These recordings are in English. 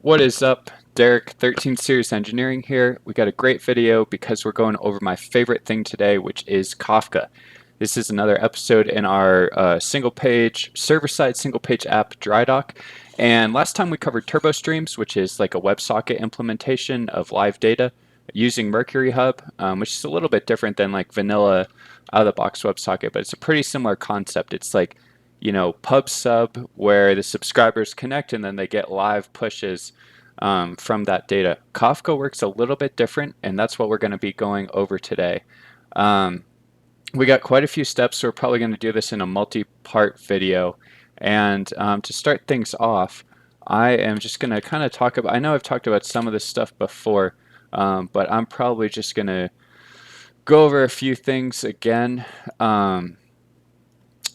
What is up? Derek, 13 Series Engineering here. We got a great video because we're going over my favorite thing today, which is Kafka. This is another episode in our server-side single-page app dry dock. And last time we covered turbo streams, which is like a WebSocket implementation of live data using Mercury Hub, which is a little bit different than like vanilla out-of-the-box WebSocket, but it's a pretty similar concept. It's like, pub sub where the subscribers connect and then they get live pushes from that data. Kafka works a little bit different, and that's what we're going to be going over today. Um, we got quite a few steps, so we're probably going to do this in a multi-part video. And to start things off, I am just going to kind of talk about, I know I've talked about some of this stuff before, but I'm probably just going to go over a few things again.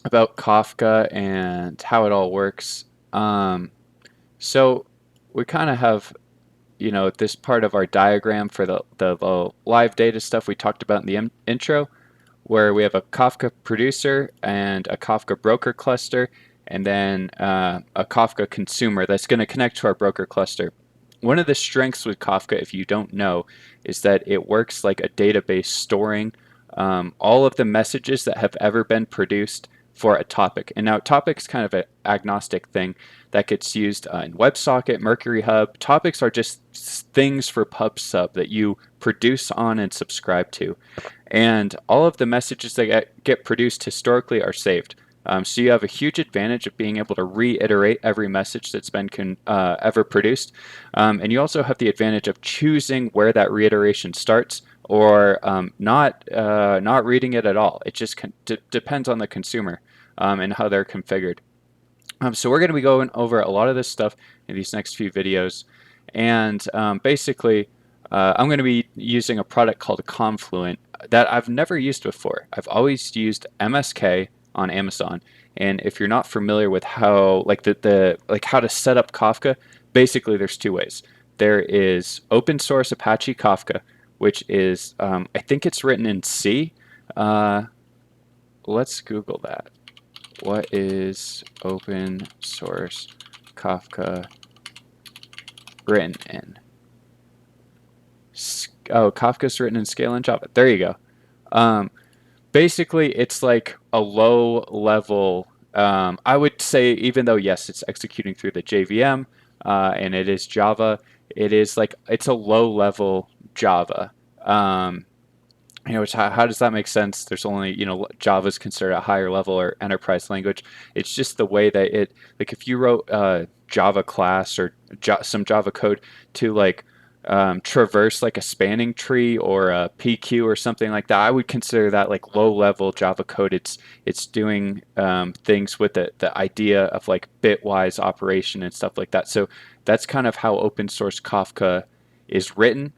About Kafka and how it all works. So we kind of have, this part of our diagram for the live data stuff we talked about in the intro, where we have a Kafka producer and a Kafka broker cluster, and then a Kafka consumer that's going to connect to our broker cluster. One of the strengths with Kafka, if you don't know, is that it works like a database storing all of the messages that have ever been produced for a topic. And now topic is kind of an agnostic thing that gets used in WebSocket, Mercury Hub. Topics are just things for pub sub that you produce on and subscribe to. And all of the messages that get produced historically are saved. So you have a huge advantage of being able to reiterate every message that's been ever produced. And you also have the advantage of choosing where that reiteration starts or not reading it at all. It just depends on the consumer and how they're configured. So we're going to be going over a lot of this stuff in these next few videos. And basically, I'm going to be using a product called Confluent that I've never used before. I've always used MSK on Amazon. And if you're not familiar with how how to set up Kafka, basically there's two ways. There is open source Apache Kafka, which is I think it's written in C. Let's Google that. What is open source Kafka written in? Oh, Kafka's written in Scala and Java. There you go. Basically, it's like a low level. I would say, even though yes, it's executing through the JVM and it is Java, it's a low level Java. How does that make sense? There's only, Java is considered a higher level or enterprise language. It's just the way that like if you wrote Java class or some Java code to traverse like a spanning tree or a PQ or something like that, I would consider that like low level Java code. It's doing things with the idea of like bitwise operation and stuff like that. So that's kind of how open source Kafka is written.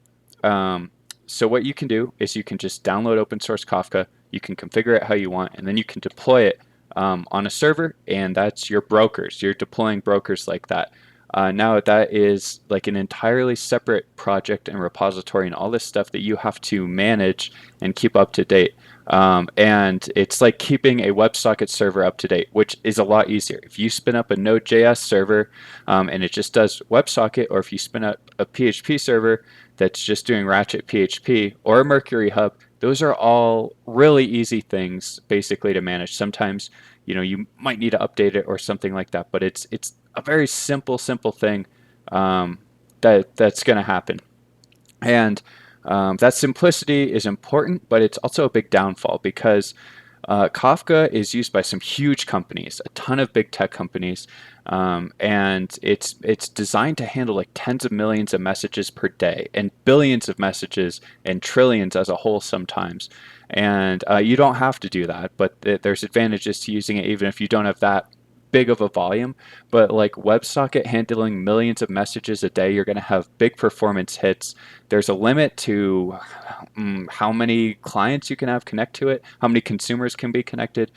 So what you can do is you can just download open source Kafka, you can configure it how you want, and then you can deploy it on a server, and that's your brokers. You're deploying brokers like that. Now that is like an entirely separate project and repository and all this stuff that you have to manage and keep up to date. And it's like keeping a WebSocket server up to date, which is a lot easier. If you spin up a Node.js server and it just does WebSocket, or if you spin up a PHP server that's just doing Ratchet PHP or a Mercury Hub, those are all really easy things basically to manage. Sometimes, you might need to update it or something like that, but it's a very simple thing that's going to happen. And that simplicity is important, but it's also a big downfall because Kafka is used by some huge companies, a ton of big tech companies, and it's designed to handle like tens of millions of messages per day and billions of messages and trillions as a whole sometimes. And you don't have to do that, but there's advantages to using it even if you don't have that big of a volume. But like WebSocket handling millions of messages a day, you're going to have big performance hits. There's a limit to how many clients you can have connect to it, how many consumers can be connected.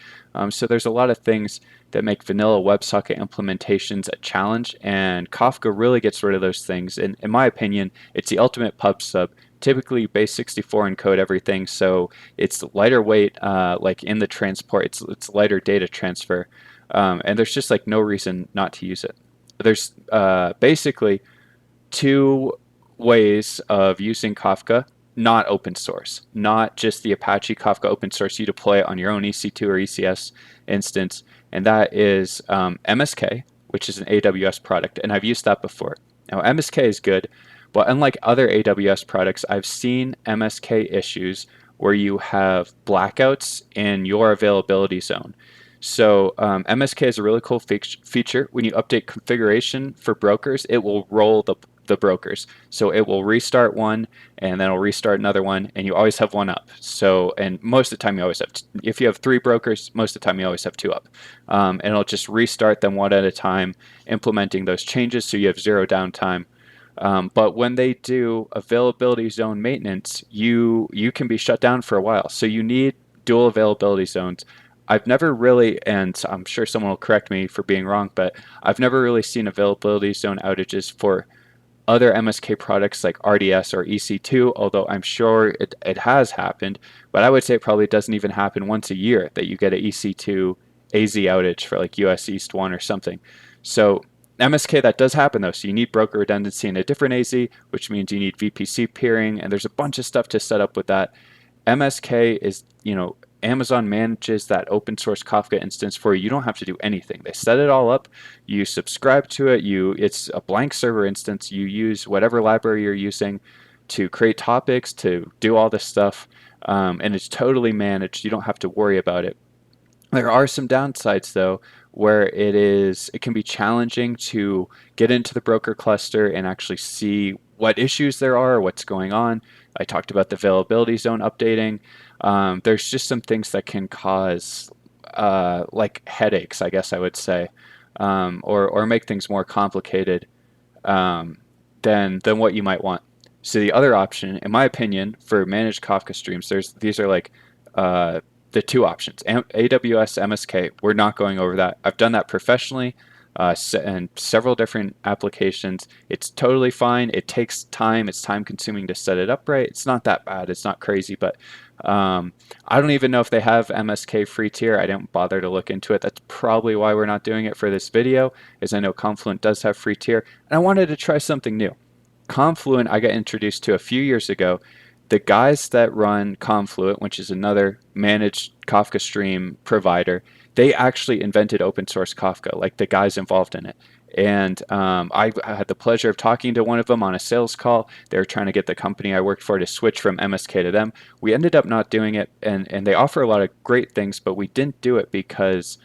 So there's a lot of things that make vanilla WebSocket implementations a challenge, and Kafka really gets rid of those things. And in my opinion, it's the ultimate pub sub. Typically base 64 encode everything, so it's lighter weight, like in the transport, it's lighter data transfer. And there's just like no reason not to use it. There's basically two ways of using Kafka, not open source, not just the Apache Kafka open source. You deploy it on your own EC2 or ECS instance, and that is MSK, which is an AWS product, and I've used that before. Now, MSK is good, but unlike other AWS products, I've seen MSK issues where you have blackouts in your availability zone. So MSK is a really cool feature. When you update configuration for brokers, it will roll the brokers. So it will restart one and then it'll restart another one, and you always have one up. So, and most of the time you always have, if you have 3 brokers, most of the time you always have 2 up. And it'll just restart them one at a time, implementing those changes so you have 0 downtime. But when they do availability zone maintenance, you can be shut down for a while. So you need dual availability zones. I've never really, and I'm sure someone will correct me for being wrong, but I've never really seen availability zone outages for other MSK products like RDS or EC2, although I'm sure it has happened. But I would say it probably doesn't even happen once a year that you get an EC2 AZ outage for like US East 1 or something. So MSK, that does happen though. So you need broker redundancy in a different AZ, which means you need VPC peering, and there's a bunch of stuff to set up with that. MSK is, Amazon manages that open source Kafka instance for you. You don't have to do anything. They set it all up. You subscribe to it. It's a blank server instance. You use whatever library you're using to create topics, to do all this stuff, and it's totally managed. You don't have to worry about it. There are some downsides though, where it can be challenging to get into the broker cluster and actually see what issues there are, what's going on. I talked about the availability zone updating. There's just some things that can cause like headaches, I guess I would say, or make things more complicated than what you might want. So the other option, in my opinion, for managed Kafka streams, these are like the 2 options. AWS MSK, we're not going over that. I've done that professionally and several different applications. It's totally fine. It takes time. It's time consuming to set it up right. It's not that bad. It's not crazy, but I don't even know if they have MSK free tier. I didn't bother to look into it. That's probably why we're not doing it for this video, is I know Confluent does have free tier, and I wanted to try something new. Confluent I got introduced to a few years ago. The guys that run Confluent, which is another managed Kafka stream provider, they actually invented open source Kafka, like the guys involved in it. And I had the pleasure of talking to one of them on a sales call. They were trying to get the company I worked for to switch from MSK to them. We ended up not doing it, and they offer a lot of great things, but we didn't do it because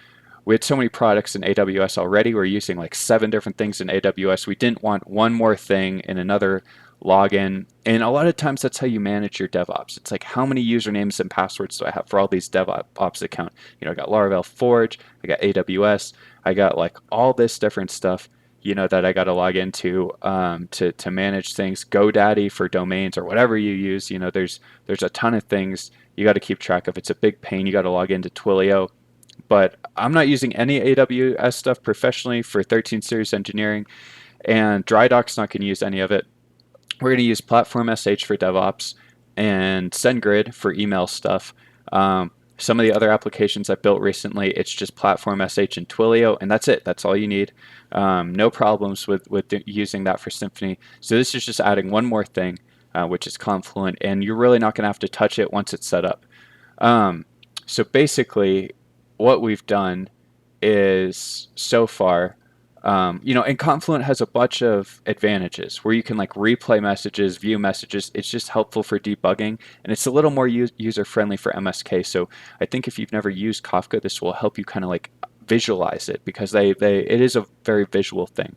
we had so many products in AWS already. We're using like 7 different things in AWS. We didn't want one more thing in another login. And a lot of times that's how you manage your DevOps. It's like, how many usernames and passwords do I have for all these DevOps account? I got Laravel Forge, I got AWS, I got like all this different stuff, that I got to log into to manage things. GoDaddy for domains or whatever you use. There's a ton of things you got to keep track of. It's a big pain. You got to log into Twilio. But I'm not using any AWS stuff professionally for 13 series engineering, and DryDoc's not going to use any of it. We're going to use Platform SH for DevOps and SendGrid for email stuff. Some of the other applications I built recently, it's just Platform SH and Twilio, and that's it. That's all you need. No problems with using that for Symfony. So this is just adding one more thing, which is Confluent, and you're really not going to have to touch it once it's set up. So basically, what we've done is so far, and Confluent has a bunch of advantages where you can like replay messages, view messages. It's just helpful for debugging, and it's a little more user friendly for MSK. So I think if you've never used Kafka, this will help you kind of like visualize it, because it is a very visual thing.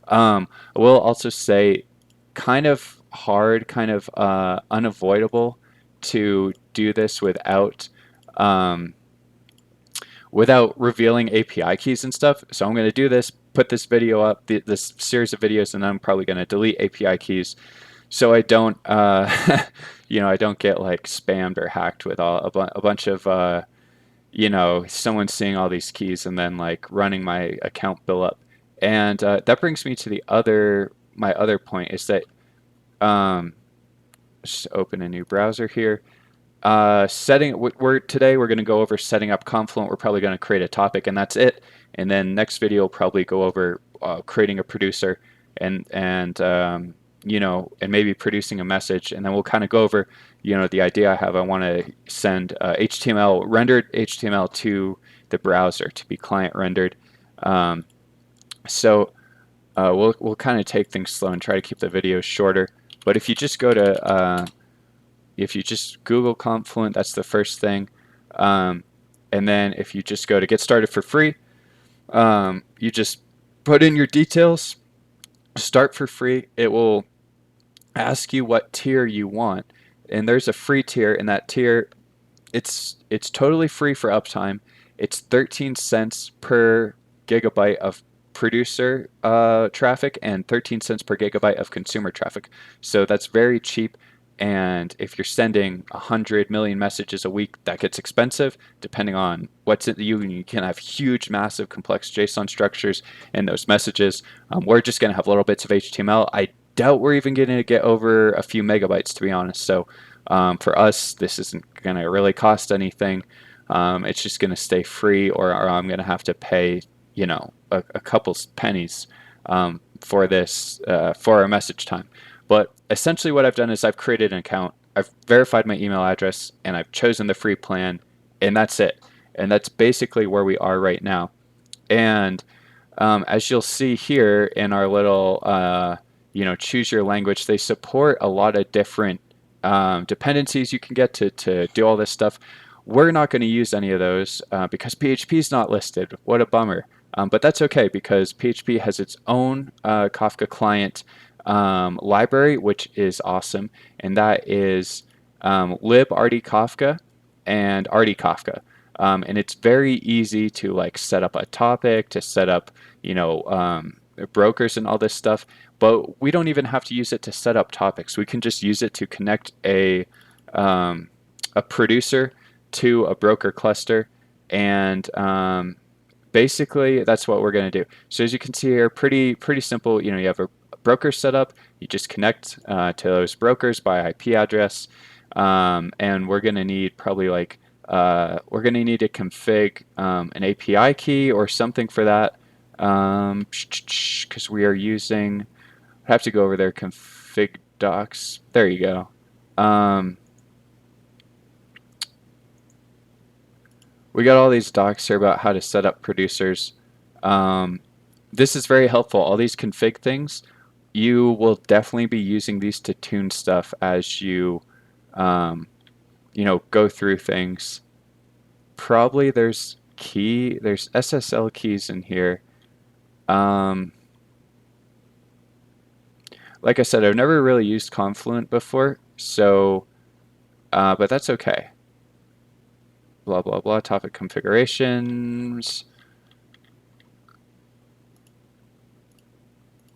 I will also say, kind of hard, kind of unavoidable to do this without revealing API keys and stuff. So I'm going to do this, put this video up, this series of videos, and then I'm probably going to delete API keys so I don't, I don't get like spammed or hacked with a bunch of, someone seeing all these keys and then like running my account bill up. And that brings me to my other point is that, just open a new browser here. Today we're going to go over setting up Confluent. We're probably going to create a topic, and that's it. And then next video will probably go over creating a producer and you know, and maybe producing a message, and then we'll kind of go over, you know, the idea I have. I want to send HTML, rendered HTML to the browser to be client rendered. Um, so we'll kind of take things slow and try to keep the videos shorter. But if you just go to if you just Google Confluent, that's the first thing. Um, and then if you just go to get started for free, you just put in your details, start for free. It will ask you what tier you want. And there's a free tier, and that tier, it's totally free for uptime. It's 13 cents per gigabyte of producer traffic and 13 cents per gigabyte of consumer traffic. So that's very cheap. And if you're sending 100 million messages a week, that gets expensive depending on what's in you. You can have huge, massive, complex JSON structures in those messages. We're just going to have little bits of HTML. I doubt we're even going to get over a few megabytes, to be honest. So for us, this isn't going to really cost anything. It's just going to stay free, or I'm going to have to pay, you know, a couple pennies for this for our message time. But essentially what I've done is I've created an account, I've verified my email address, and I've chosen the free plan, and that's it. And that's basically where we are right now. And as you'll see here in our little, you know, choose your language, they support a lot of different dependencies you can get to do all this stuff. We're not going to use any of those because PHP is not listed. What a bummer. But that's okay because PHP has its own Kafka client library, which is awesome, and that is librdkafka and rdkafka. And it's very easy to like set up a topic, to set up, you know, brokers and all this stuff. But we don't even have to use it to set up topics. We can just use it to connect a producer to a broker cluster, and basically that's what we're going to do. So as you can see here, pretty simple. You know, you have a broker set up. You just connect to those brokers by IP address, and we're going to need probably like we're going to need to config an API key or something for that, because we are using. I have to go over their config docs. There you go. We got all these docs here about how to set up producers. This is very helpful. All these config things, you will definitely be using these to tune stuff as you, you know, go through things. Probably there's SSL keys in here. Like I said, I've never really used Confluent before, so, but that's okay. Blah, blah, blah, topic configurations.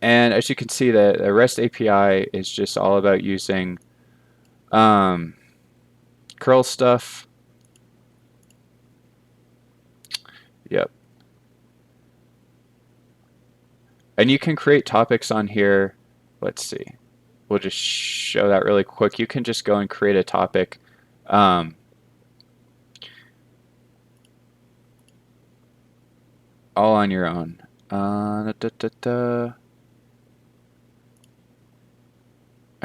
And as you can see, the REST API is just all about using curl stuff. Yep. And you can create topics on here. Let's see. We'll just show that really quick. You can just go and create a topic. All on your own. I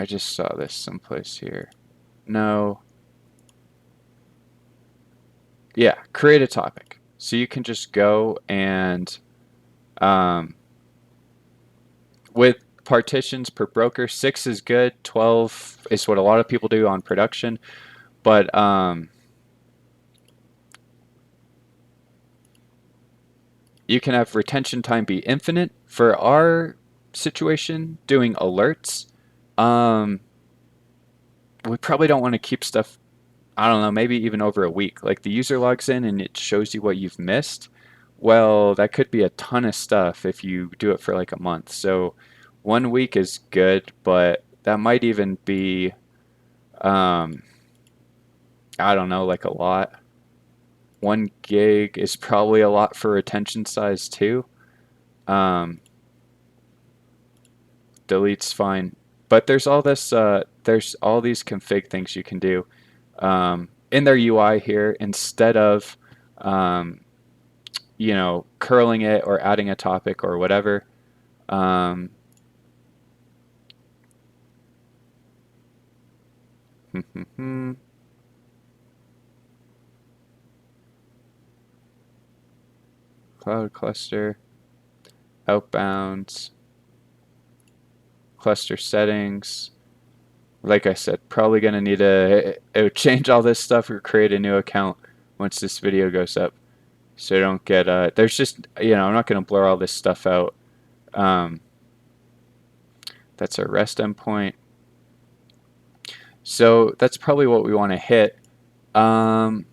just saw this someplace here. No. Yeah, create a topic. So you can just go and with partitions per broker, 6 is good, 12 is what a lot of people do on production, but you can have retention time be infinite. For our situation, doing alerts, we probably don't want to keep stuff, I don't know, maybe even over a week. Like the user logs in and it shows you what you've missed. Well, that could be a ton of stuff if you do it for like a month. So 1 week is good, but that might even be, I don't know, like a lot. 1 gig is probably a lot for retention size too. Delete's fine, but there's all this, there's all these config things you can do in their UI here instead of, you know, curling it or adding a topic or whatever. Cloud cluster, outbounds, cluster settings. Like I said, probably going to need to change all this stuff or create a new account once this video goes up. So don't get, there's just, I'm not going to blur all this stuff out. That's our REST endpoint. So that's probably what we want to hit. Can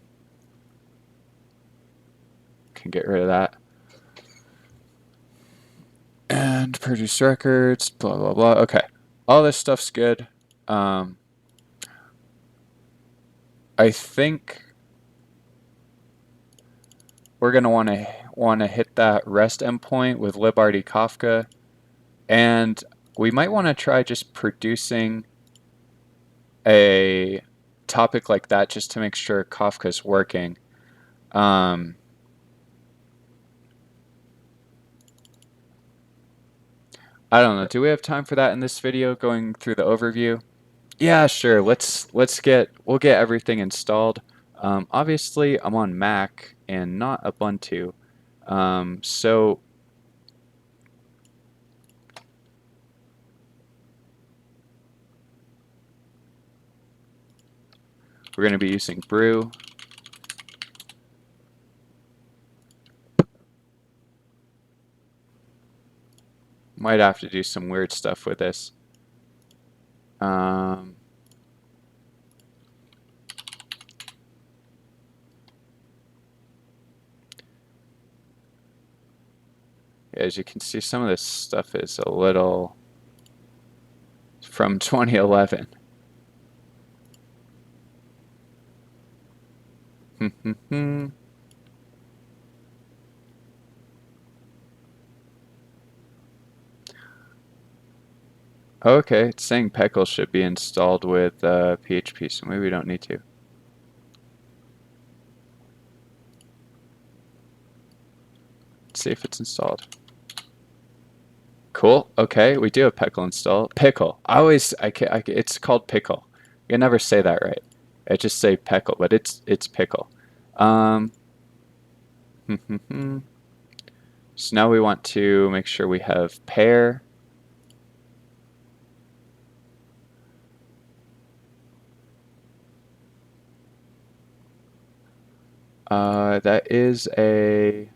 get rid of that. And produce records, blah, blah, blah. Okay. All this stuff's good. I think we're going to want to hit that REST endpoint with librd Kafka. And we might want to try just producing a topic like that just to make sure Kafka's working. I don't know. Do we have time for that in this video going through the overview? Yeah, sure. We'll get everything installed. Obviously, I'm on Mac and not Ubuntu. So we're going to be using Brew. Might have to do some weird stuff with this. As you can see, some of this stuff is a little from 2011. Okay, it's saying Peckle should be installed with PHP, so maybe we don't need to. Let's see if it's installed. Cool. Okay, we do have Peckle installed. Pickle. It's called Pickle. You never say that right. I just say Peckle, but it's Pickle. So now we want to make sure we have pair. That is a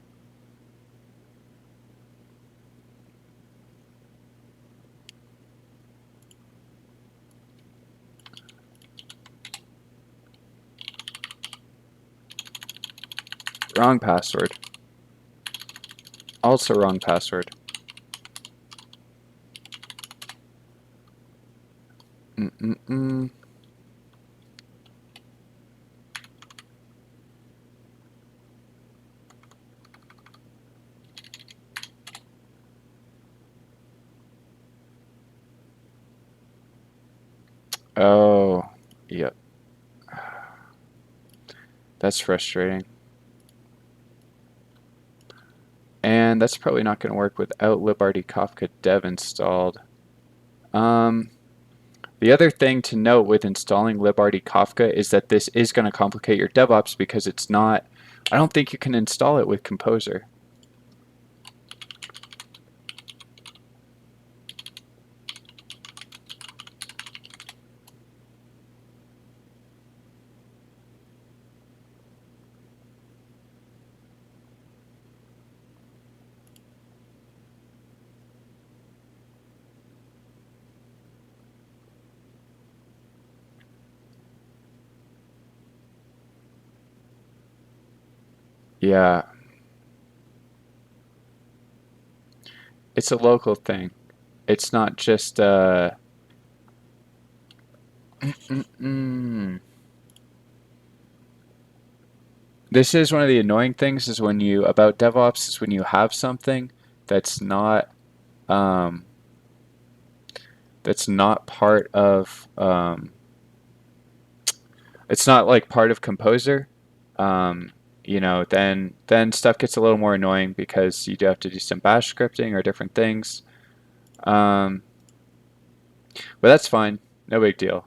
wrong password. Also wrong password. Oh, yep. That's frustrating. And that's probably not going to work without librd Kafka dev installed. The other thing to note with installing librd Kafka is that this is going to complicate your DevOps because it's not, I don't think you can install it with Composer. Yeah. It's a local thing. It's not just This is one of the annoying things is when you about DevOps is when you have something that's not part of it's not like part of Composer. Then stuff gets a little more annoying because you do have to do some bash scripting or different things. But that's fine. No big deal.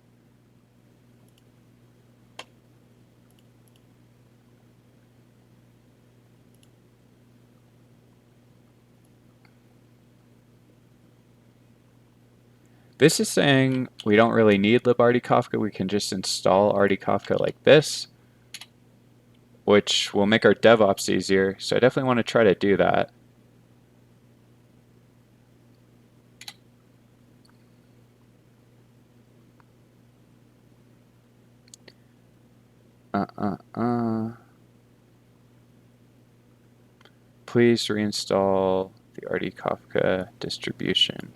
This is saying we don't really need libarty-kafka. We can just install arty-kafka like this, which will make our DevOps easier. So I definitely want to try to do that. Please reinstall the arty-kafka distribution.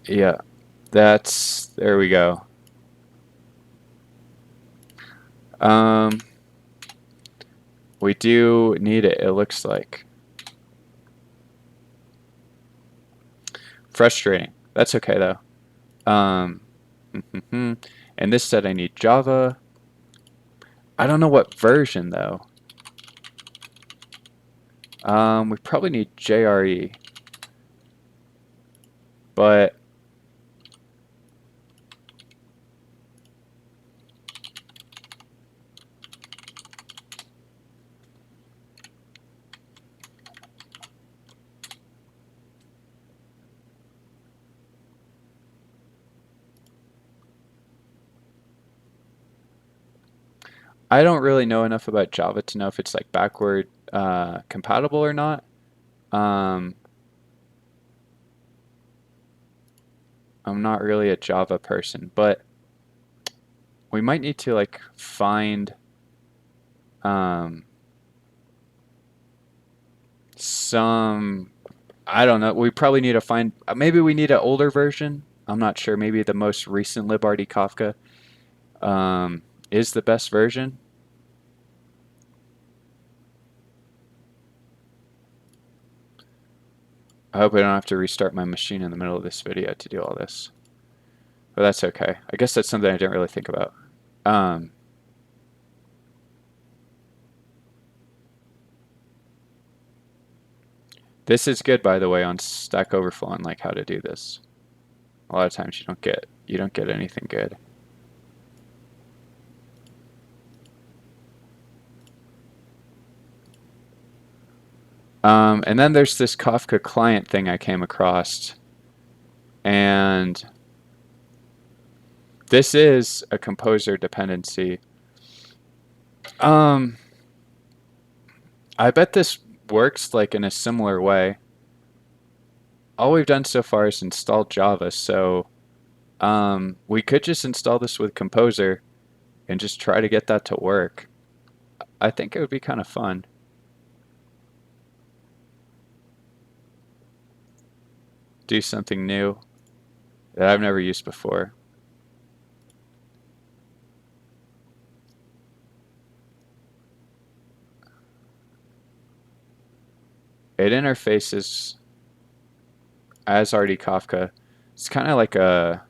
Yeah, there we go. We do need it, it looks like. Frustrating. That's okay though. And this said I need Java. I don't know what version though. We probably need JRE. But I don't really know enough about Java to know if it's like backward compatible or not. I'm not really a Java person, but we might need to like find some, I don't know, we probably need to find, maybe we need an older version. I'm not sure, maybe the most recent libarty-kafka is the best version. I hope I don't have to restart my machine in the middle of this video to do all this. But that's okay. I guess that's something I didn't really think about. This is good, by the way, on Stack Overflow on like how to do this. A lot of times you don't get anything good. And then there's this Kafka client thing I came across, and this is a composer dependency. I bet this works like in a similar way. All we've done so far is install Java, so we could just install this with Composer and just try to get that to work. I think it would be kind of fun. Do something new that I've never used before. It interfaces as arty-kafka. It's kind of like a,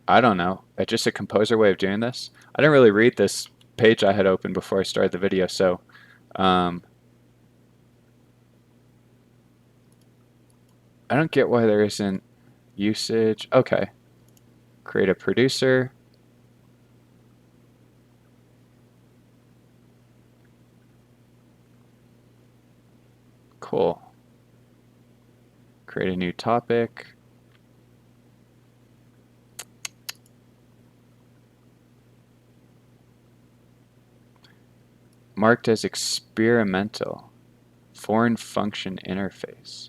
I don't know, just a composer way of doing this. I didn't really read this page I had open before I started the video, so I don't get why there isn't usage. Okay. Create a producer. Cool. Create a new topic. Marked as experimental. Foreign function interface.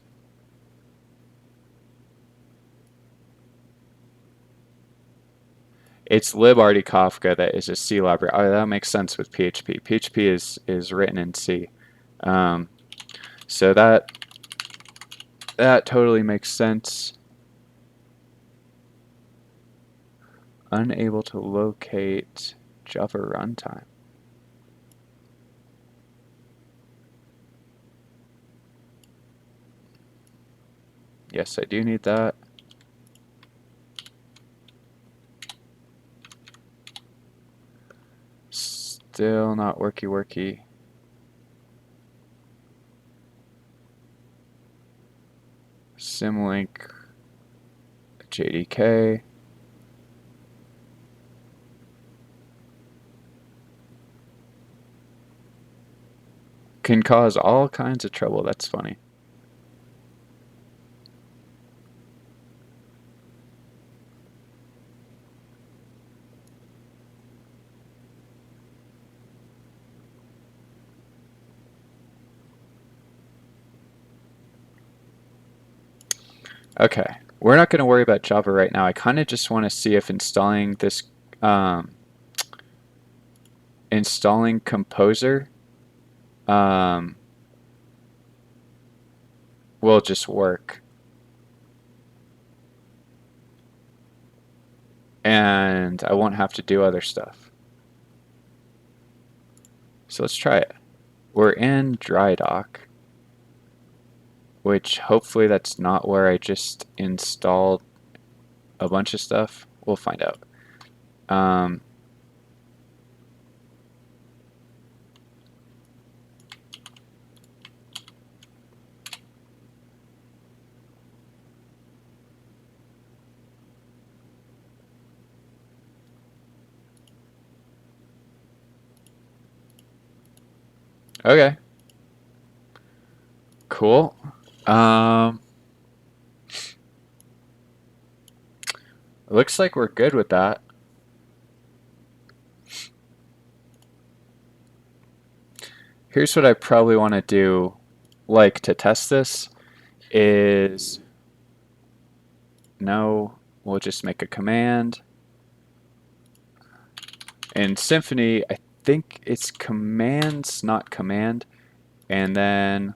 It's libarty-kafka that is a C library. Oh, that makes sense with PHP. PHP is written in C. So that totally makes sense. Unable to locate Java runtime. Yes, I do need that. Still not worky. Symlink JDK. can cause all kinds of trouble. That's funny. Okay, we're not going to worry about Java right now. I kind of just want to see if installing this, um, installing Composer um, will just work. And I won't have to do other stuff. So let's try it. We're in dry dock, which hopefully that's not where I just installed a bunch of stuff. We'll find out. Um, okay, cool. Um, looks like we're good with that. Here's what I probably want to do, like to test this, is no, we'll just make a command. In Symfony, I think it's commands, not command. And then,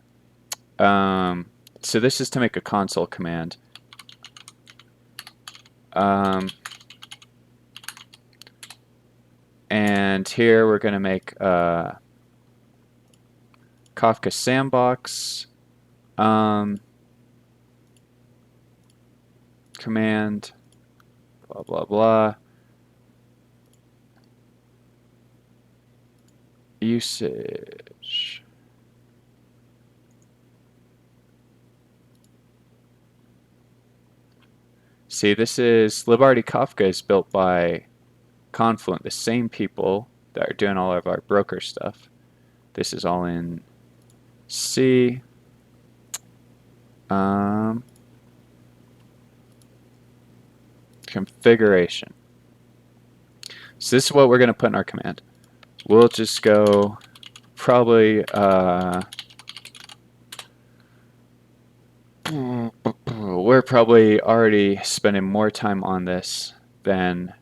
so this is to make a console command. And here we're going to make Kafka sandbox command, blah, blah, blah. Usage. See, this is Liberty Kafka is built by Confluent, the same people that are doing all of our broker stuff. This is all in C. Configuration. So this is what we're going to put in our command. We'll just go probably we're probably already spending more time on this than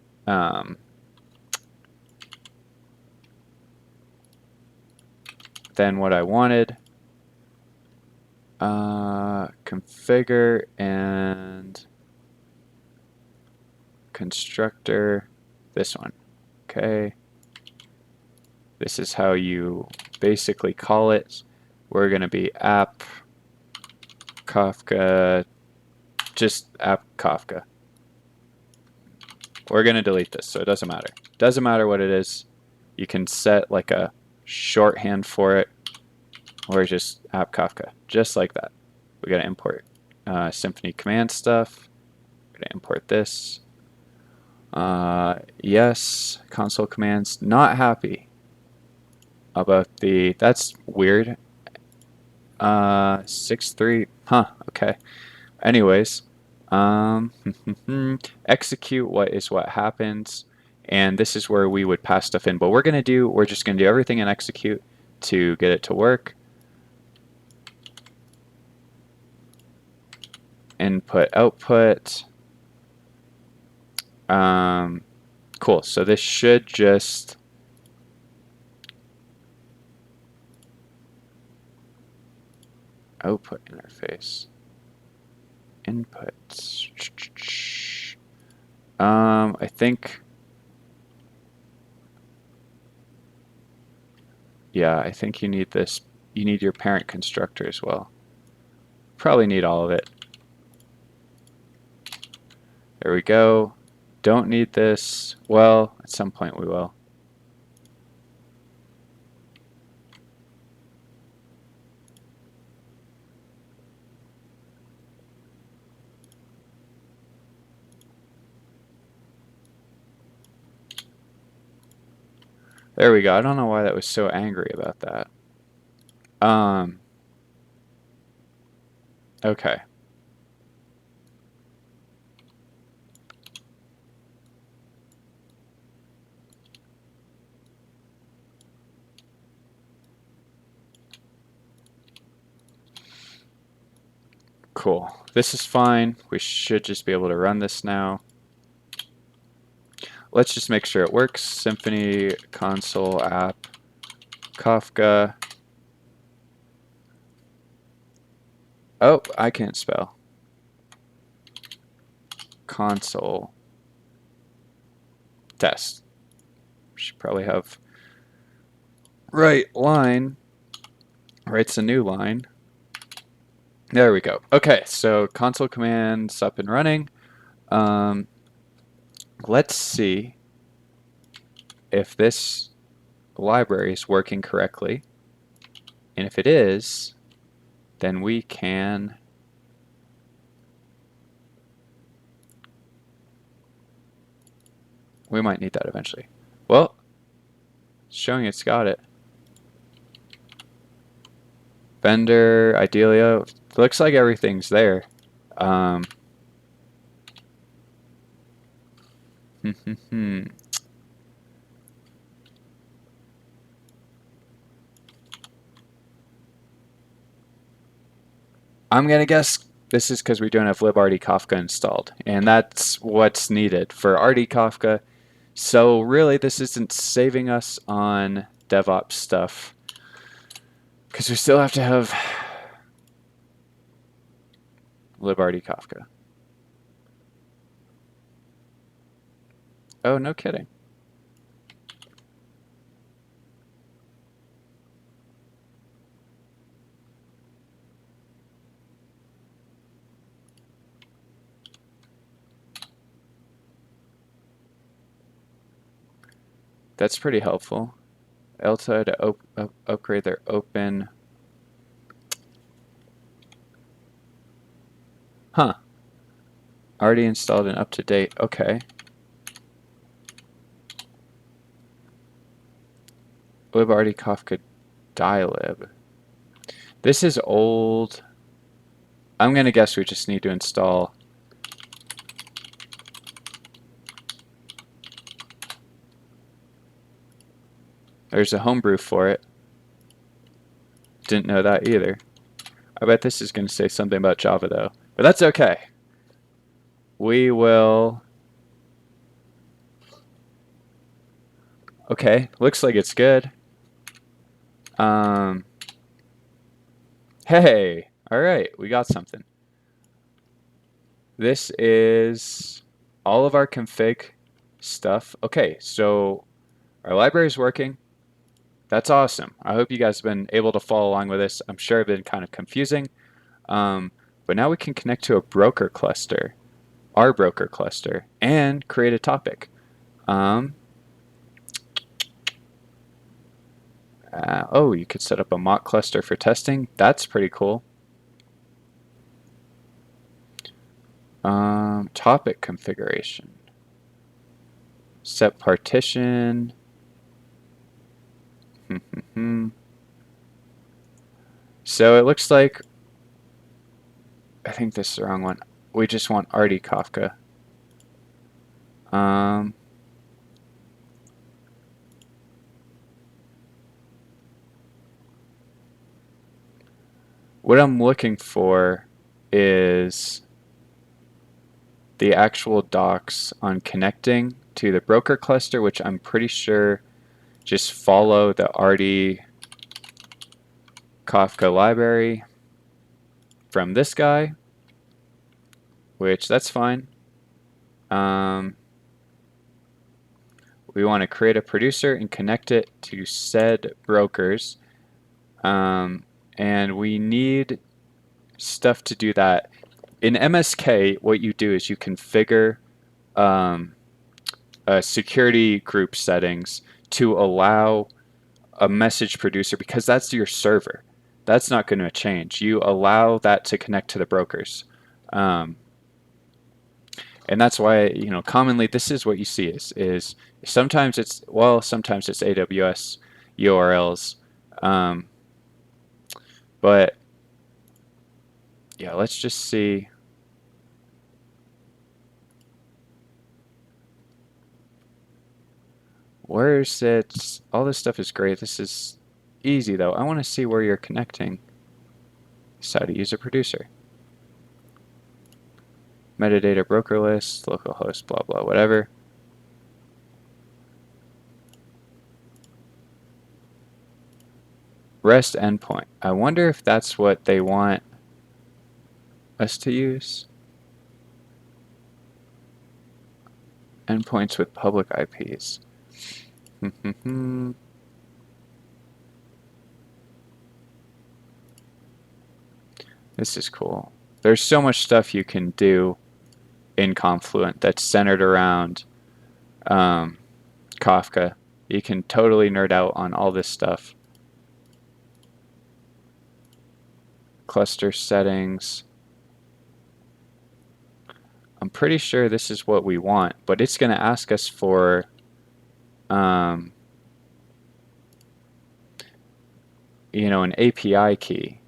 what I wanted. Configure and constructor, this one. Okay. This is how you basically call it. We're going to be app Kafka, just app Kafka. We're going to delete this, so it doesn't matter. Doesn't matter what it is. You can set like a shorthand for it, or just app Kafka, just like that. We got to import Symfony command stuff. We're going to import this. Yes, console commands. Not happy about the. That's weird. 6.3. Huh. Okay. Anyways, execute what happens, and this is where we would pass stuff in. But we're just gonna do everything in execute to get it to work. Input, output. Cool. So this should just output interface. Inputs. I think. Yeah, I think you need this. You need your parent constructor as well. Probably need all of it. There we go. Don't need this. Well, at some point we will. There we go. I don't know why that was so angry about that. Um, okay. Cool. This is fine. We should just be able to run this now. Let's just make sure it works. Symfony console app Kafka. Oh, I can't spell. Console test. Should probably have right line. Writes a new line. There we go. Okay, so console commands up and running. Let's see if this library is working correctly. And if it is, then we can we might need that eventually. Well, it's showing it's got it. Vendor, Idealio, looks like everything's there. I'm gonna guess this is because we don't have libarty Kafka installed, and that's what's needed for RD Kafka. So really, this isn't saving us on DevOps stuff because we still have to have libarty Kafka. Oh, no kidding. That's pretty helpful. Elta to upgrade their open. Huh. Already installed and up to date. Okay. libarty Kafka dilib. This is old. I'm gonna guess we just need to install There's a homebrew for it. Didn't know that either. I bet this is going to say something about Java though, but that's okay. We will. Okay, looks like it's good. Hey, all right, we got something. This is all of our config stuff. Okay, so our library is working. That's awesome. I hope you guys have been able to follow along with this. I'm sure it's been kind of confusing. But now we can connect to a broker cluster, our broker cluster, and create a topic. Oh, you could set up a mock cluster for testing. That's pretty cool. Topic configuration. Set partition. So it looks like, I think this is the wrong one. We just want RD Kafka. What I'm looking for is the actual docs on connecting to the broker cluster, which I'm pretty sure just follow the RD Kafka library from this guy, which that's fine. We want to create a producer and connect it to said brokers. And we need stuff to do that. In MSK, what you do is you configure security group settings to allow a message producer, because that's your server. That's not going to change. You allow that to connect to the brokers. And that's why, commonly this is what you see is sometimes it's AWS URLs. But yeah, let's just see. Where's it? All this stuff is great. This is easy though. I want to see where you're connecting. So how to use a producer. Metadata broker list, localhost, blah blah, whatever. REST endpoint. I wonder if that's what they want us to use. Endpoints with public IPs. This is cool. There's so much stuff you can do in Confluent that's centered around Kafka. You can totally nerd out on all this stuff. Cluster settings. I'm pretty sure this is what we want, but it's going to ask us for you know, an API key,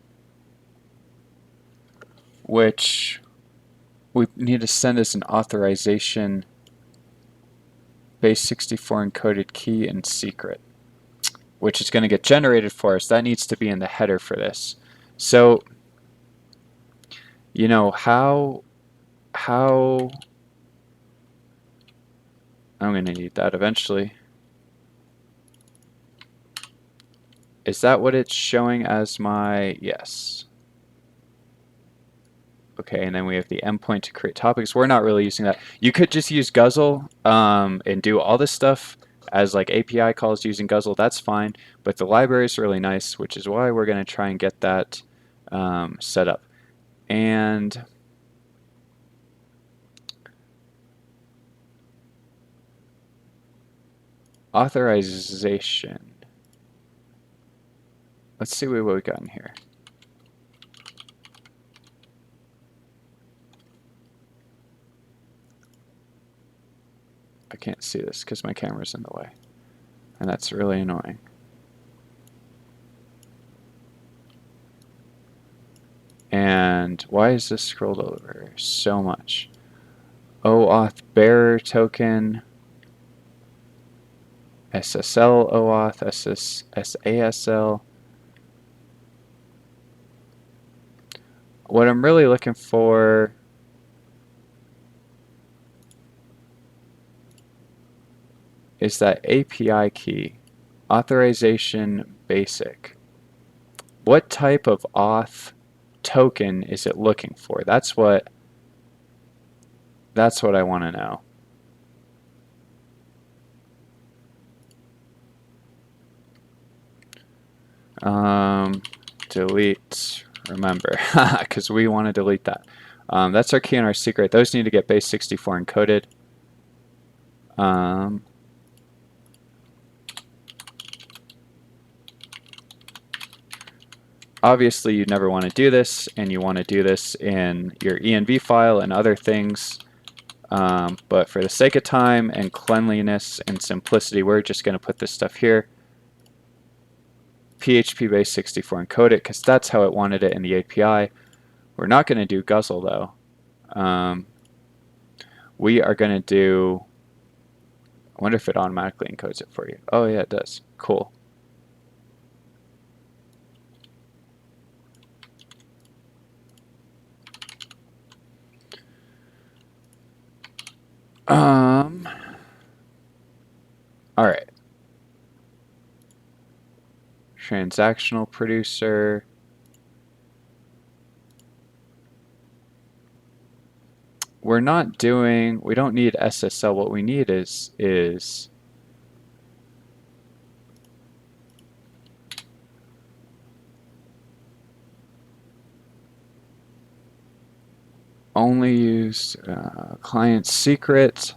which we need to send as an authorization base 64 encoded key and secret, which is going to get generated for us. That needs to be in the header for this. So, you know, how I'm going to need that eventually. Is that what it's showing as my, yes. Okay, and then we have the endpoint to create topics. We're not really using that. You could just use Guzzle and do all this stuff as like API calls using Guzzle. That's fine, but the library is really nice, which is why we're going to try and get that set up. And authorization. Let's see what we got in here. I can't see this because my camera's in the way, and that's really annoying. And why is this scrolled over so much? OAuth bearer token, SSL OAuth, SASL. What I'm really looking for is that API key, authorization basic. What type of auth token is it looking for? That's what I want to know. Delete, remember, because we want to delete that. That's our key and our secret. Those need to get base 64 encoded. Obviously, you'd never want to do this, and you want to do this in your env file and other things. But for the sake of time and cleanliness and simplicity, we're just going to put this stuff here. PHP base 64 encode it, because that's how it wanted it in the API. We're not going to do Guzzle, though. We are going to do, I wonder if it automatically encodes it for you. Oh, yeah, it does. Cool. All right. Transactional producer. We don't need SSL. What we need is only use client secret.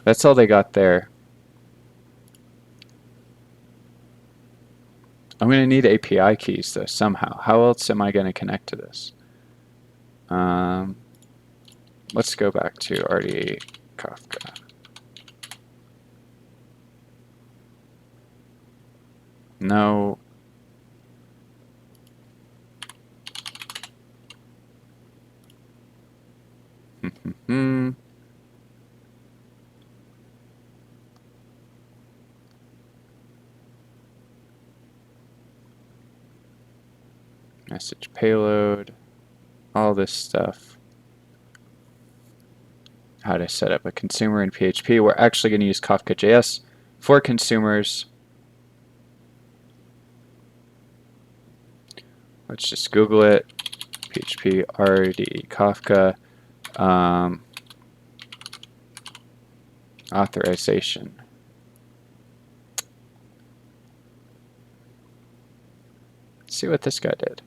That's all they got there. I'm going to need API keys, though, somehow. How else am I going to connect to this? Let's go back to RDA Kafka. No. Message payload, all this stuff. How to set up a consumer in PHP. We're actually going to use Kafka.js for consumers. Let's just Google it. PHP RD Kafka authorization. Let's see what this guy did.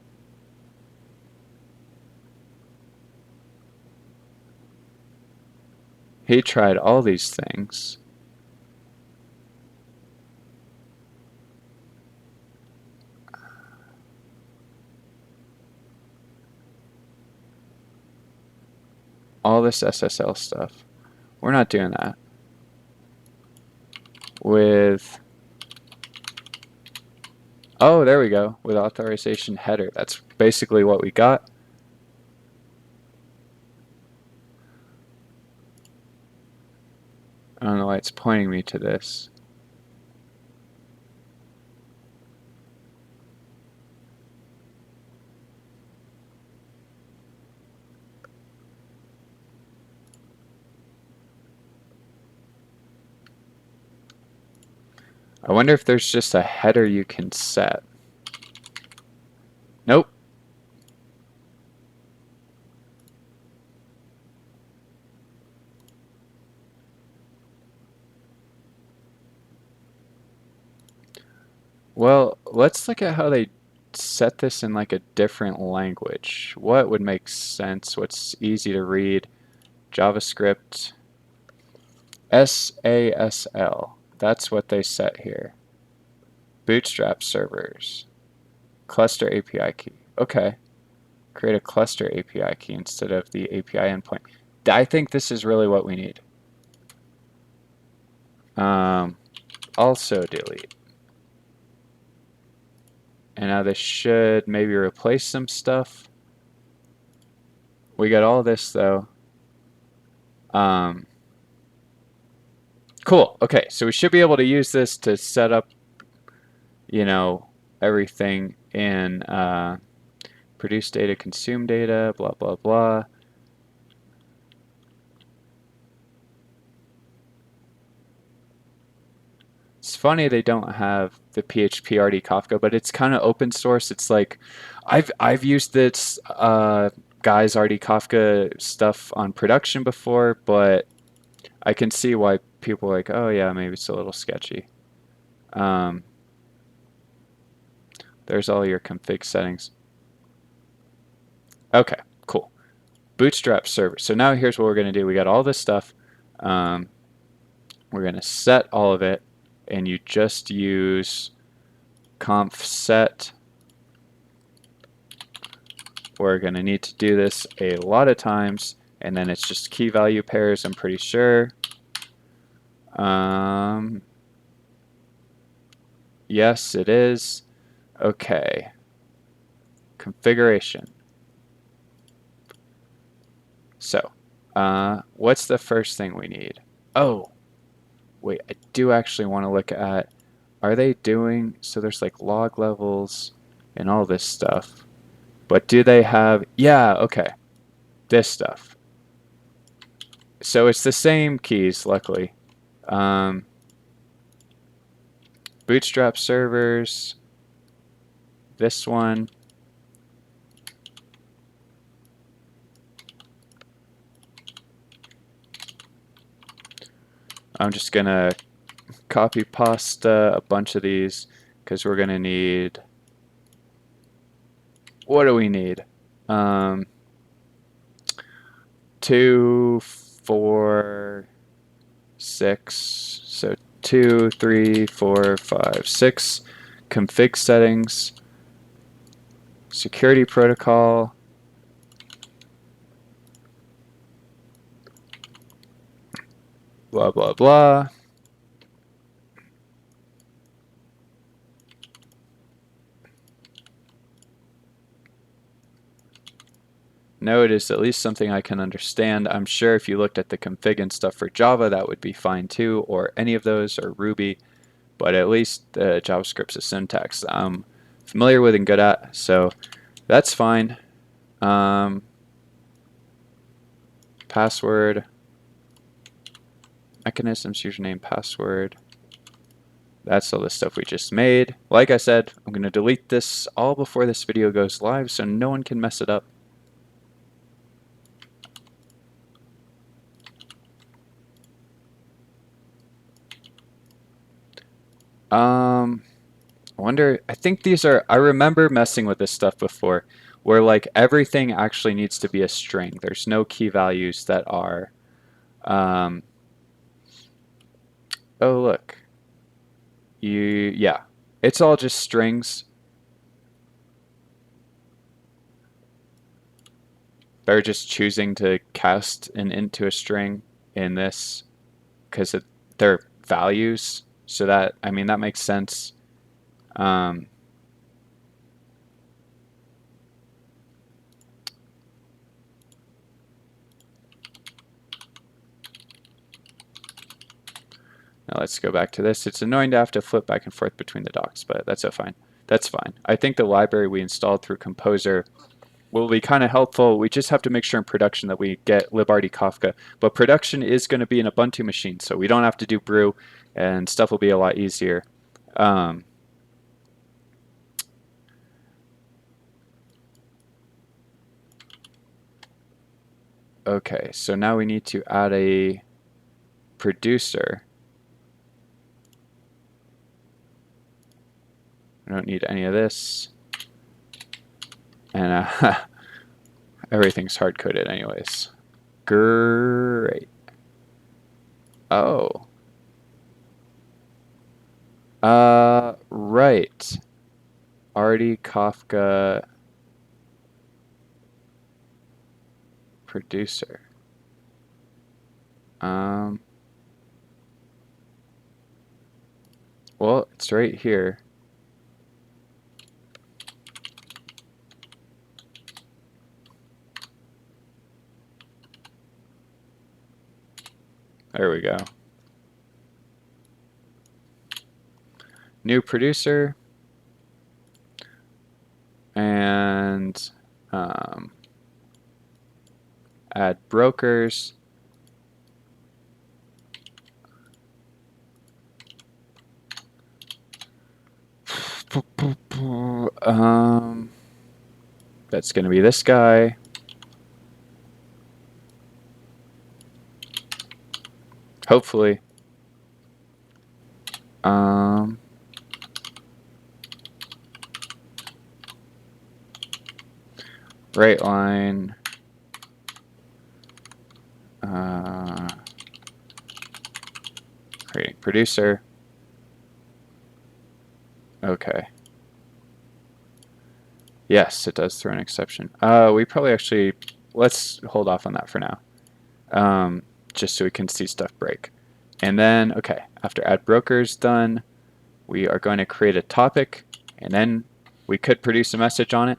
He tried all these things. All this SSL stuff. We're not doing that. With, oh, there we go. With authorization header. That's basically what we got. I don't know why it's pointing me to this. I wonder if there's just a header you can set. Nope. Well, let's look at how they set this in like a different language. What would make sense? What's easy to read? JavaScript. SASL. That's what they set here. Bootstrap servers. Cluster API key. Okay. Create a cluster API key instead of the API endpoint. I think this is really what we need. Also delete. And now this should maybe replace some stuff. We got all this though. Cool. Okay, so we should be able to use this to set up, you know, everything in produce data, consume data, blah, blah, blah. It's funny they don't have the PHP RD Kafka, but it's kind of open source. It's like I've used this guys RD Kafka stuff on production before, but I can see why people are like, oh yeah, maybe it's a little sketchy. There's all your config settings. Okay, cool. Bootstrap server. So now here's what we're going to do. We got all this stuff. We're going to set all of it, and you just use conf set. We're going to need to do this a lot of times, and then it's just key value pairs, I'm pretty sure. Yes, it is. Okay. Configuration. So, what's the first thing we need? Oh, wait, I do actually want to look at, are they doing, so there's like log levels and all this stuff, but do they have, yeah, okay, this stuff. So it's the same keys, luckily. Bootstrap servers, this one. I'm just gonna copy pasta a bunch of these because we're gonna need, what do we need? 2, 4, 6, so 2, 3, 4, 5, 6 config settings, security protocol, blah blah blah. Node is at least something I can understand. I'm sure if you looked at the config and stuff for Java, that would be fine too, or any of those, or Ruby. But at least JavaScript's a syntax that I'm familiar with and good at, so that's fine. Password, mechanisms, username, password. That's all the stuff we just made. Like I said, I'm going to delete this all before this video goes live so no one can mess it up. I wonder, I think these are, I remember messing with this stuff before, where like everything actually needs to be a string. There's no key values that are, oh look, yeah, it's all just strings. They're just choosing to cast an int to a string in this because they're values. So that, I mean, that makes sense. Now let's go back to this. It's annoying to have to flip back and forth between the docs, but that's so fine. That's fine. I think the library we installed through Composer will be kind of helpful. We just have to make sure in production that we get librd Kafka. But production is going to be an Ubuntu machine, so we don't have to do brew, and stuff will be a lot easier. Okay, so now we need to add a producer. I don't need any of this. And everything's hard-coded anyways. Great. Oh. Right. Artie Kafka producer. Well, it's right here. There we go. New producer. And add brokers. That's going to be this guy. Hopefully. Right line. Creating producer. Okay. Yes, it does throw an exception. We probably actually, let's hold off on that for now, just so we can see stuff break. And then, okay, after add brokers done, we are going to create a topic, and then we could produce a message on it,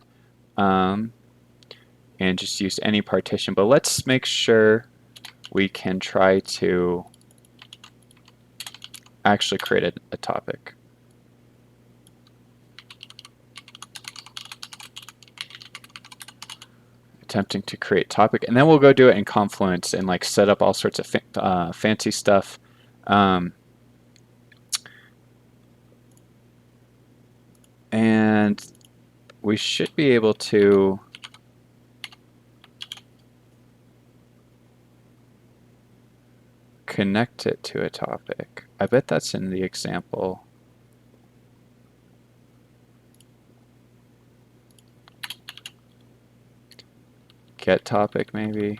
and just use any partition. But let's make sure we can try to actually create a topic. Attempting to create topic, and then we'll go do it in Confluent and like set up all sorts of fancy stuff. And we should be able to connect it to a topic. I bet that's in the example. Get topic maybe.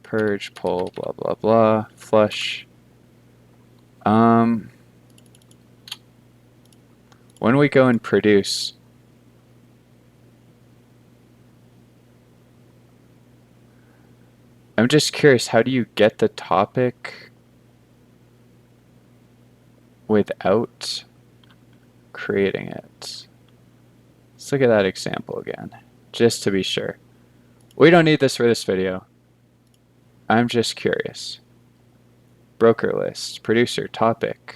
Purge, pull, blah, blah, blah. Flush. When we go and produce, I'm just curious, how do you get the topic without creating it? Let's look at that example again, just to be sure. We don't need this for this video. I'm just curious. Broker list, producer, topic.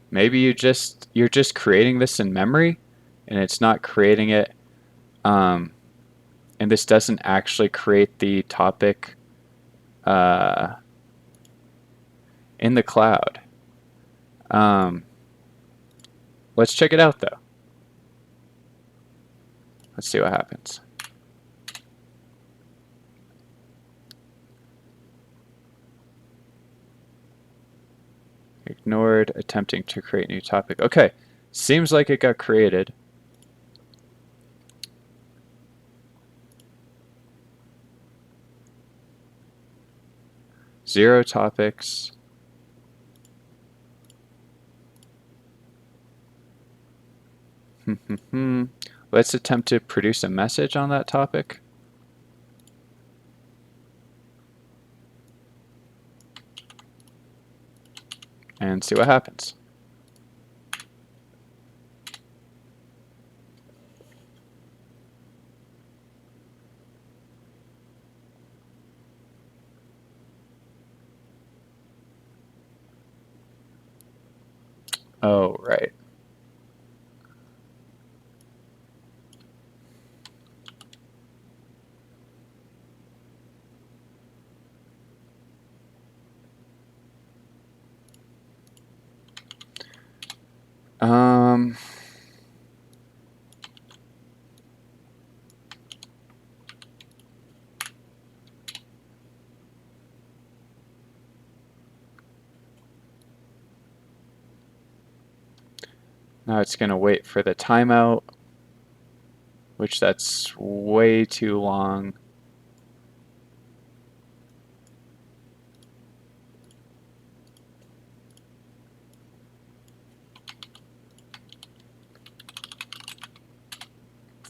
Maybe you're just creating this in memory and it's not creating it and this doesn't actually create the topic uh, in the cloud. Um, let's check it out though. Let's see what happens. Ignored, attempting to create new topic. Okay, seems like it got created. Zero topics. Let's attempt to produce a message on that topic. And see what happens. Oh, right. Um, Now it's going to wait for the timeout, which that's way too long.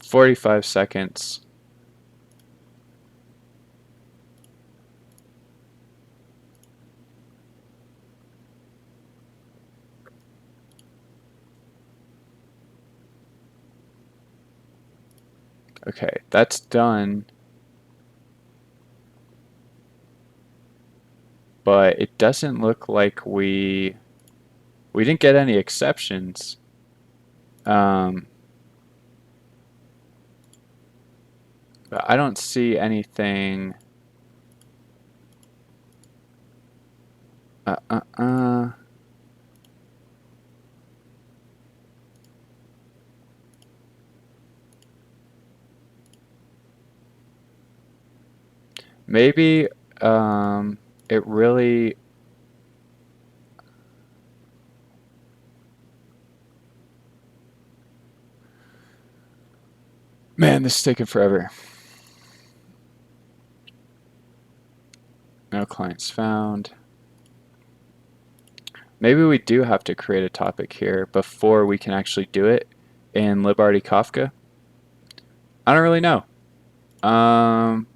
$45. Okay, that's done. But it doesn't look like we didn't get any exceptions. But I don't see anything. Uh, uh, uh. Maybe it really. Man, this is taking forever. No clients found. Maybe we do have to create a topic here before we can actually do it in libRT Kafka. I don't really know. I'm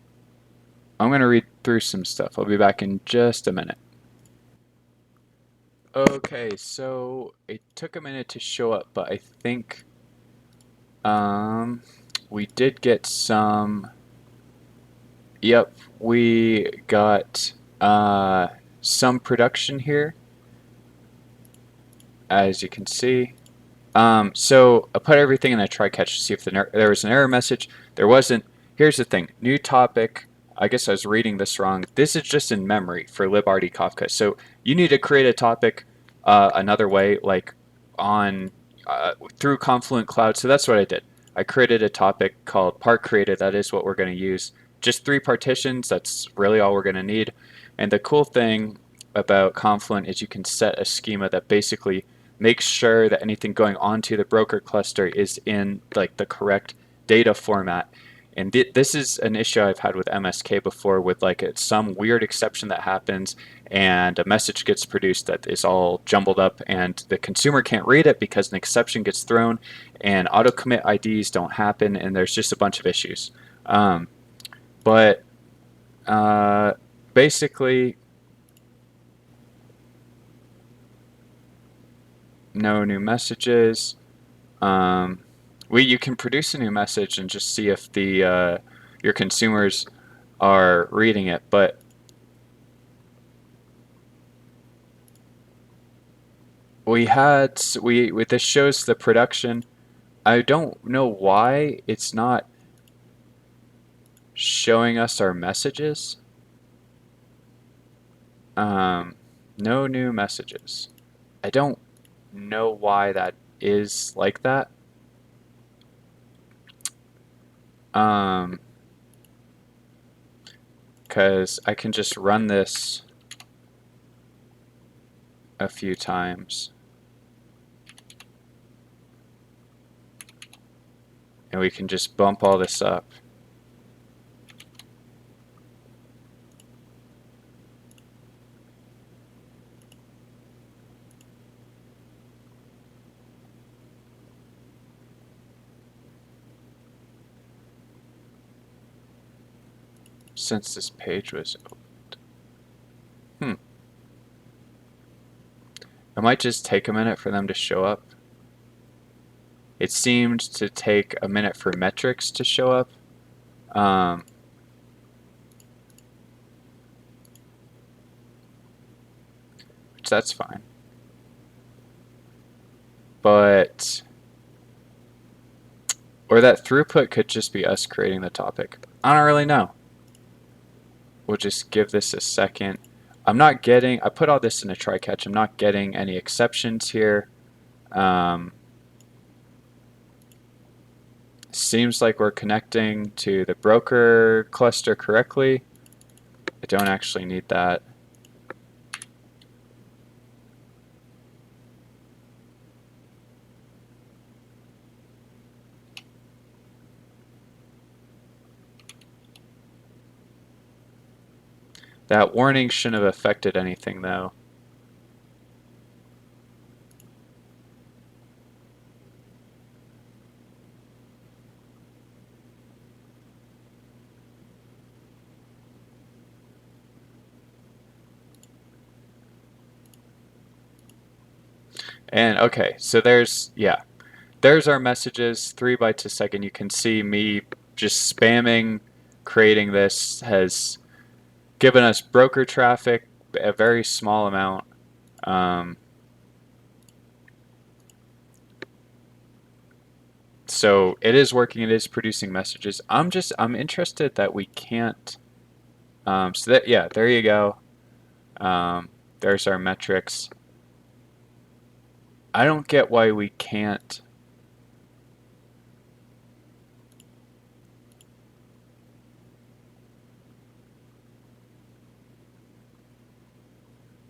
going to read through some stuff. I'll be back in just a minute. Okay, so it took a minute to show up, but I think we did get some. Yep, we got some production here, as you can see. So I put everything in a try catch to see if there was an error message. There wasn't. Here's the thing, new topic. I guess I was reading this wrong. This is just in memory for libRT Kafka. So you need to create a topic another way, like on through Confluent Cloud. So that's what I did. I created a topic called part created. That is what we're going to use. Just 3 partitions. That's really all we're going to need. And the cool thing about Confluent is you can set a schema that basically makes sure that anything going onto the broker cluster is in like the correct data format. And this is an issue I've had with MSK before, with like some weird exception that happens and a message gets produced that is all jumbled up and the consumer can't read it because an exception gets thrown and auto commit IDs don't happen, and there's just a bunch of issues. But basically, no new messages. You can produce a new message and just see if the your consumers are reading it, but this shows the production. I don't know why it's not showing us our messages. No new messages. I don't know why that is like that. Because I can just run this a few times and we can just bump all this up. Since this page was opened. It might just take a minute for them to show up. It seemed to take a minute for metrics to show up. Which that's fine. But, or that throughput could just be us creating the topic. I don't really know. We'll just give this a second. I'm not getting, I put all this in a try catch. I'm not getting any exceptions here. Seems like we're connecting to the broker cluster correctly. I don't actually need that. That warning shouldn't have affected anything though. And okay, so there's our messages, 3 bytes a second. You can see me just spamming creating this has given us broker traffic, a very small amount. So it is working, it is producing messages. I'm interested that we can't, so that, yeah, there you go. There's our metrics. I don't get why we can't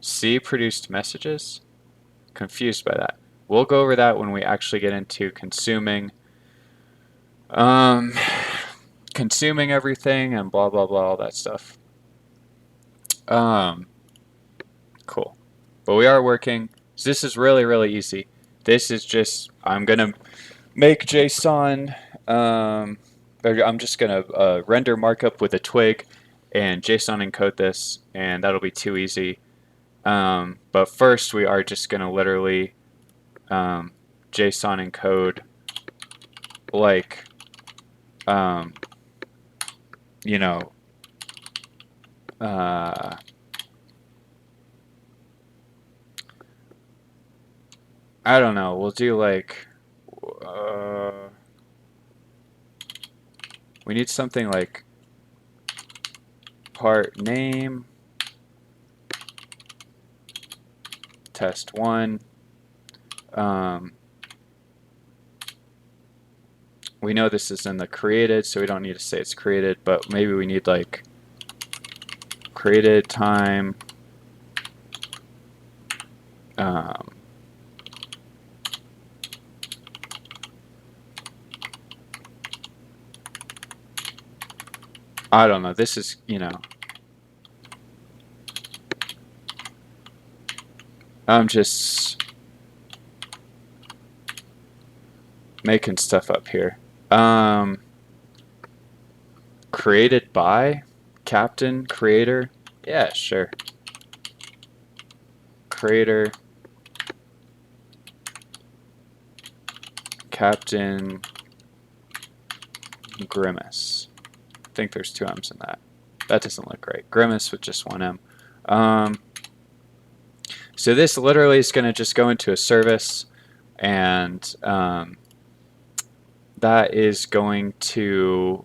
see produced messages. Confused by that. We'll go over that when we actually get into consuming consuming everything and blah blah blah, all that stuff. Cool. But we are working. So this is really easy. This is just, I'm gonna make JSON, I'm just gonna render markup with a twig and JSON encode this, and that'll be too easy. But first we are just gonna literally JSON encode like you know, I don't know, we'll do like we need something like part name test 1. We know this is in the created, so we don't need to say it's created, but maybe we need like created time I don't know. This is, you know, I'm just making stuff up here. Created by Captain Creator. Yeah, sure. Creator Captain Grimace. I think there's two M's in that. That doesn't look right. Grimace with just one M. So this literally is going to just go into a service, and that is going to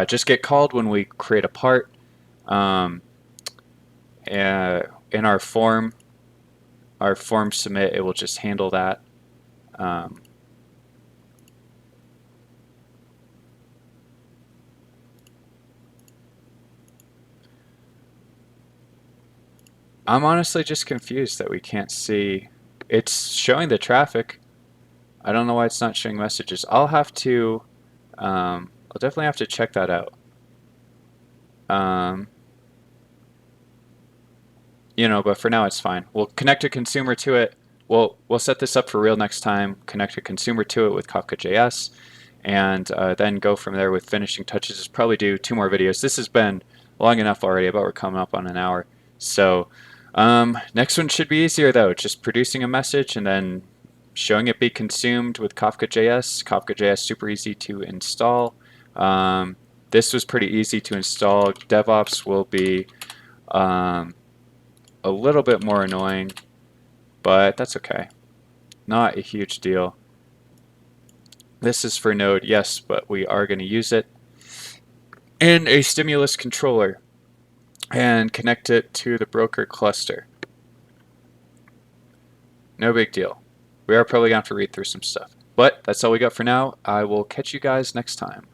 just get called when we create a part. In our form submit, it will just handle that. I'm honestly just confused that we can't see. It's showing the traffic. I don't know why it's not showing messages. I'll have to, I'll definitely have to check that out. You know, but for now it's fine. We'll connect a consumer to it. We'll set this up for real next time. Connect a consumer to it with Kafka.js, and then go from there with finishing touches. Just probably do 2 more videos. This has been long enough already. About we're coming up on an hour. So next one should be easier though. Just producing a message and then showing it be consumed with Kafka.js. Kafka.js super easy to install. This was pretty easy to install. DevOps will be a little bit more annoying, but that's okay. Not a huge deal. This is for Node, yes, but we are going to use it in a stimulus controller and connect it to the broker cluster. No big deal. We are probably going to have to read through some stuff. But that's all we got for now. I will catch you guys next time.